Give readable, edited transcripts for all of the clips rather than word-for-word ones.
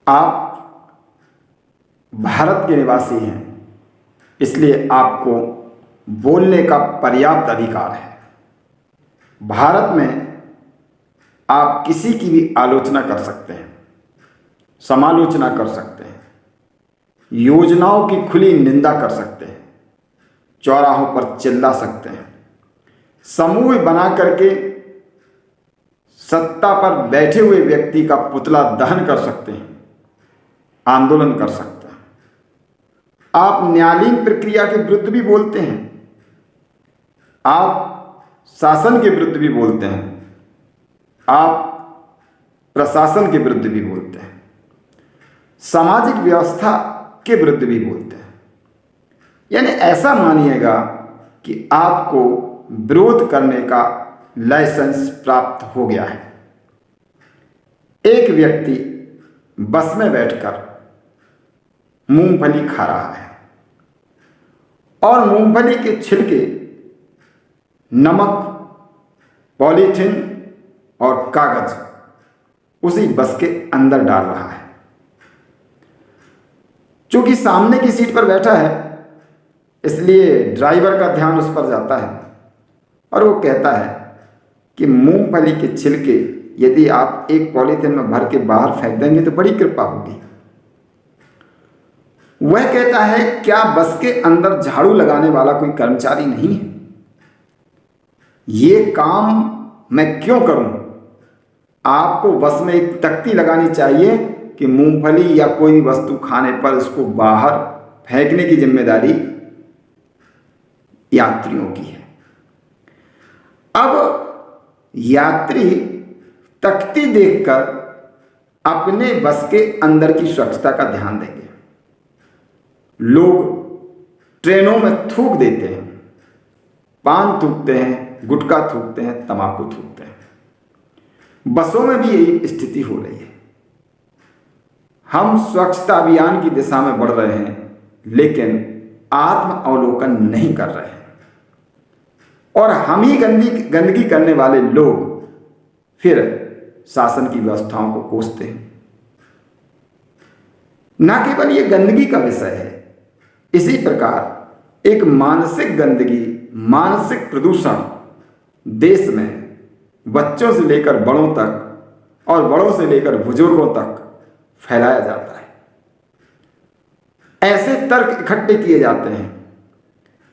आप भारत के निवासी हैं, इसलिए आपको बोलने का पर्याप्त अधिकार है। भारत में आप किसी की भी आलोचना कर सकते हैं, समालोचना कर सकते हैं, योजनाओं की खुली निंदा कर सकते हैं, चौराहों पर चिल्ला सकते हैं, समूह बना करके सत्ता पर बैठे हुए व्यक्ति का पुतला दहन कर सकते हैं, आंदोलन कर सकते हैं। आप न्यायालयीन प्रक्रिया के विरुद्ध भी बोलते हैं, आप शासन के विरुद्ध भी बोलते हैं, आप प्रशासन के विरुद्ध भी बोलते हैं, सामाजिक व्यवस्था के विरुद्ध भी बोलते हैं। यानी ऐसा मानिएगा कि आपको विरोध करने का लाइसेंस प्राप्त हो गया है। एक व्यक्ति बस में बैठकर मूंगफली खा रहा है और मूंगफली के छिलके, नमक, पॉलीथीन और कागज उसी बस के अंदर डाल रहा है। चूंकि सामने की सीट पर बैठा है, इसलिए ड्राइवर का ध्यान उस पर जाता है और वो कहता है कि मूंगफली के छिलके यदि आप एक पॉलीथीन में भर के बाहर फेंक देंगे तो बड़ी कृपा होगी। वह कहता है, क्या बस के अंदर झाड़ू लगाने वाला कोई कर्मचारी नहीं है? ये काम मैं क्यों करूं? आपको बस में एक तख्ती लगानी चाहिए कि मूंगफली या कोई भी वस्तु खाने पर इसको बाहर फेंकने की जिम्मेदारी यात्रियों की है। अब यात्री तख्ती देखकर अपने बस के अंदर की स्वच्छता का ध्यान देंगे। लोग ट्रेनों में थूक देते हैं, पान थूकते हैं, गुटखा थूकते हैं, तंबाकू थूकते हैं। बसों में भी यही स्थिति हो रही है। हम स्वच्छता अभियान की दिशा में बढ़ रहे हैं, लेकिन आत्म अवलोकन नहीं कर रहे हैं और हम ही गंदगी करने वाले लोग फिर शासन की व्यवस्थाओं को कोसते हैं। न केवल ये गंदगी का विषय है, इसी प्रकार एक मानसिक गंदगी, मानसिक प्रदूषण देश में बच्चों से लेकर बड़ों तक और बड़ों से लेकर बुजुर्गों तक फैलाया जाता है। ऐसे तर्क इकट्ठे किए जाते हैं,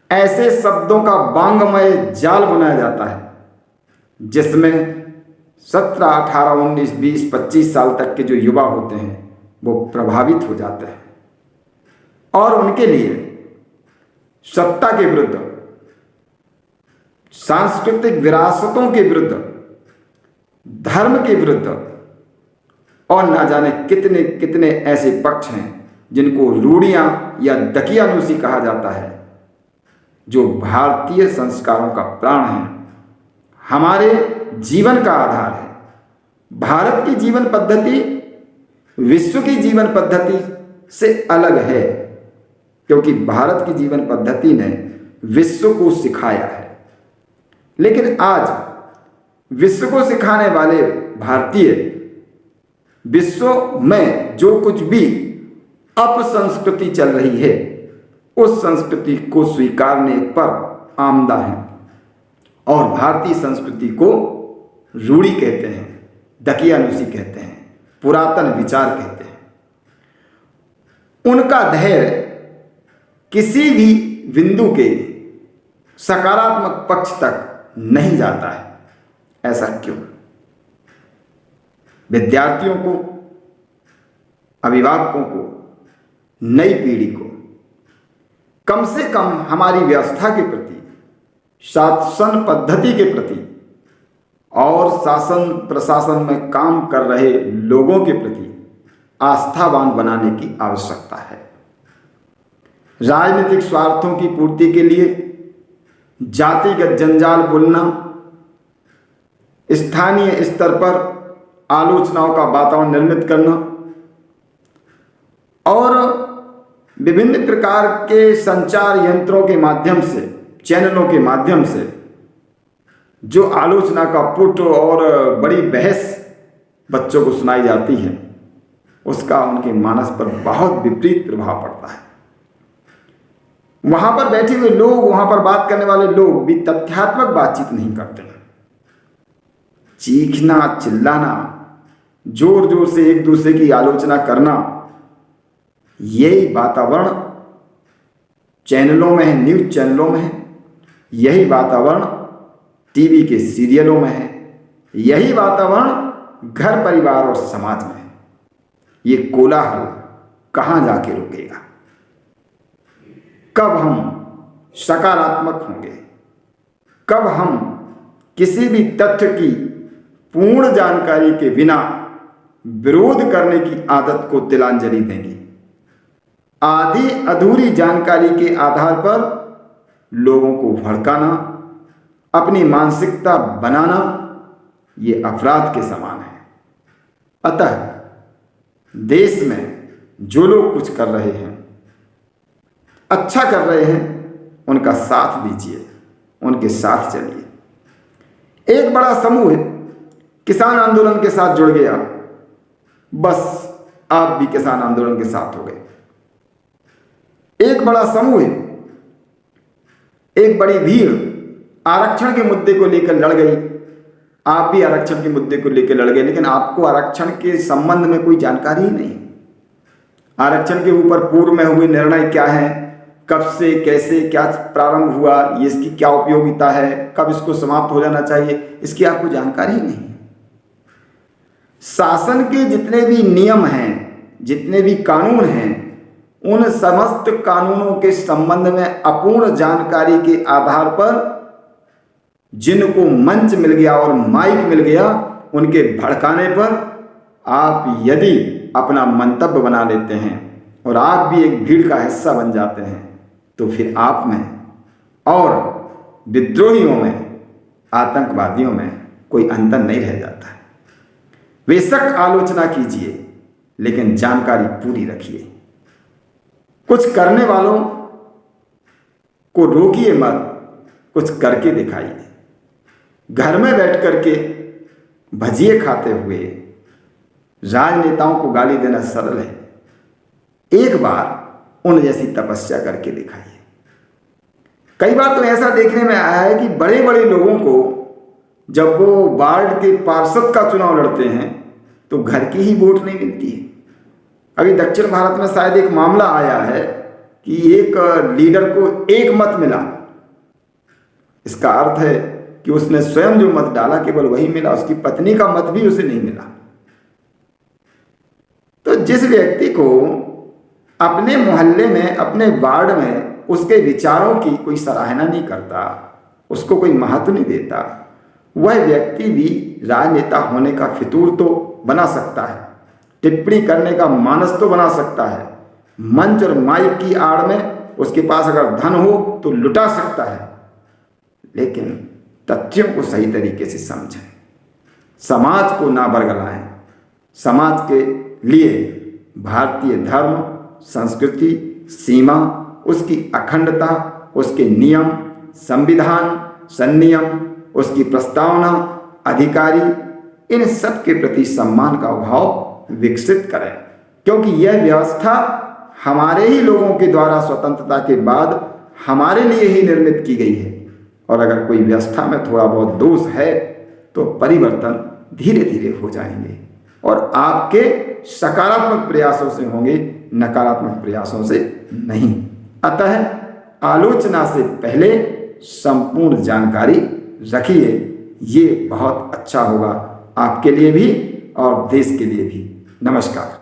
ऐसे शब्दों का बांगमय जाल बनाया जाता है जिसमें 17, 18, 19, 20, 25 साल तक के जो युवा होते हैं वो प्रभावित हो जाते हैं और उनके लिए सत्ता के विरुद्ध, सांस्कृतिक विरासतों के विरुद्ध, धर्म के विरुद्ध और ना जाने कितने कितने ऐसे पक्ष हैं जिनको रूढ़ियां या दकियानूसी कहा जाता है, जो भारतीय संस्कारों का प्राण है, हमारे जीवन का आधार है। भारत की जीवन पद्धति विश्व की जीवन पद्धति से अलग है, क्योंकि भारत की जीवन पद्धति ने विश्व को सिखाया है। लेकिन आज विश्व को सिखाने वाले भारतीय विश्व में जो कुछ भी अपसंस्कृति चल रही है, उस संस्कृति को स्वीकारने पर आमदा है और भारतीय संस्कृति को रूढ़ी कहते हैं, दकियानूसी कहते हैं, पुरातन विचार कहते हैं। उनका धैर्य किसी भी बिंदु के सकारात्मक पक्ष तक नहीं जाता है। ऐसा क्यों? विद्यार्थियों को, अभिभावकों को, नई पीढ़ी को कम से कम हमारी व्यवस्था के प्रति, शासन पद्धति के प्रति और शासन प्रशासन में काम कर रहे लोगों के प्रति आस्थावान बनाने की आवश्यकता है। राजनीतिक स्वार्थों की पूर्ति के लिए जातिगत जंजाल बुनना, स्थानीय स्तर पर आलोचनाओं का वातावरण निर्मित करना और विभिन्न प्रकार के संचार यंत्रों के माध्यम से, चैनलों के माध्यम से जो आलोचना का पुट और बड़ी बहस बच्चों को सुनाई जाती है, उसका उनके मानस पर बहुत विपरीत प्रभाव पड़ता है। वहां पर बैठे हुए लोग, वहां पर बात करने वाले लोग भी तथ्यात्मक बातचीत नहीं करते। चीखना, चिल्लाना, जोर जोर से एक दूसरे की आलोचना करना, यही वातावरण चैनलों में है, न्यूज चैनलों में है, यही वातावरण टीवी के सीरियलों में है, यही वातावरण घर परिवार और समाज में है। ये कोलाहल कहां जाके रुकेगा? कब हम सकारात्मक होंगे? कब हम किसी भी तथ्य की पूर्ण जानकारी के बिना विरोध करने की आदत को तिलांजलि देंगे? आधी अधूरी जानकारी के आधार पर लोगों को भड़काना, अपनी मानसिकता बनाना, ये अपराध के समान है। अतः देश में जो लोग कुछ कर रहे हैं, अच्छा कर रहे हैं, उनका साथ दीजिए, उनके साथ चलिए। एक बड़ा समूह किसान आंदोलन के साथ जुड़ गया, बस आप भी किसान आंदोलन के साथ हो गए। एक बड़ा समूह, एक बड़ी भीड़ आरक्षण के मुद्दे को लेकर लड़ गई, आप भी आरक्षण के मुद्दे को लेकर लड़ गए, लेकिन आपको आरक्षण के संबंध में कोई जानकारी ही नहीं। आरक्षण के ऊपर पूर्व में हुए निर्णय क्या है, कब से कैसे क्या प्रारंभ हुआ, ये इसकी क्या उपयोगिता है, कब इसको समाप्त हो जाना चाहिए, इसकी आपको जानकारी ही नहीं। शासन के जितने भी नियम हैं, जितने भी कानून हैं, उन समस्त कानूनों के संबंध में अपूर्ण जानकारी के आधार पर जिनको मंच मिल गया और माइक मिल गया, उनके भड़काने पर आप यदि अपना मंतव्य बना लेते हैं और आप भी एक भीड़ का हिस्सा बन जाते हैं, तो फिर आप में और विद्रोहियों में, आतंकवादियों में कोई अंतर नहीं रह जाता है। बेशक आलोचना कीजिए, लेकिन जानकारी पूरी रखिए। कुछ करने वालों को रोकिए मत, कुछ करके दिखाइए। घर में बैठ करके भजिए खाते हुए राजनेताओं को गाली देना सरल है, एक बार उन जैसी तपस्या करके दिखाइए। कई बार तो ऐसा देखने में आया है कि बड़े बड़े लोगों को जब वो वार्ड के पार्षद का चुनाव लड़ते हैं तो घर की ही वोट नहीं मिलती है। अभी दक्षिण भारत में शायद एक मामला आया है कि एक लीडर को एक मत मिला। इसका अर्थ है कि उसने स्वयं जो मत डाला केवल वही मिला, उसकी पत्नी का मत भी उसे नहीं मिला। तो जिस व्यक्ति को अपने मोहल्ले में, अपने वार्ड में उसके विचारों की कोई सराहना नहीं करता, उसको कोई महत्व नहीं देता, वह व्यक्ति भी राजनेता होने का फितूर तो बना सकता है, टिप्पणी करने का मानस तो बना सकता है, मंच और माइक की आड़ में उसके पास अगर धन हो तो लुटा सकता है, लेकिन तथ्यों को सही तरीके से समझें, समाज को ना बरगलाएं। समाज के लिए भारतीय धर्म, संस्कृति, सीमा, उसकी अखंडता, उसके नियम, संविधान, संनियम, उसकी प्रस्तावना, अधिकारी, इन सब के प्रति सम्मान का भाव विकसित करें, क्योंकि यह व्यवस्था हमारे ही लोगों के द्वारा स्वतंत्रता के बाद हमारे लिए ही निर्मित की गई है। और अगर कोई व्यवस्था में थोड़ा बहुत दोष है तो परिवर्तन धीरे धीरे हो जाएंगे और आपके सकारात्मक प्रयासों से होंगे, नकारात्मक प्रयासों से नहीं। अतः आलोचना से पहले संपूर्ण जानकारी रखिए, ये बहुत अच्छा होगा आपके लिए भी और देश के लिए भी। नमस्कार।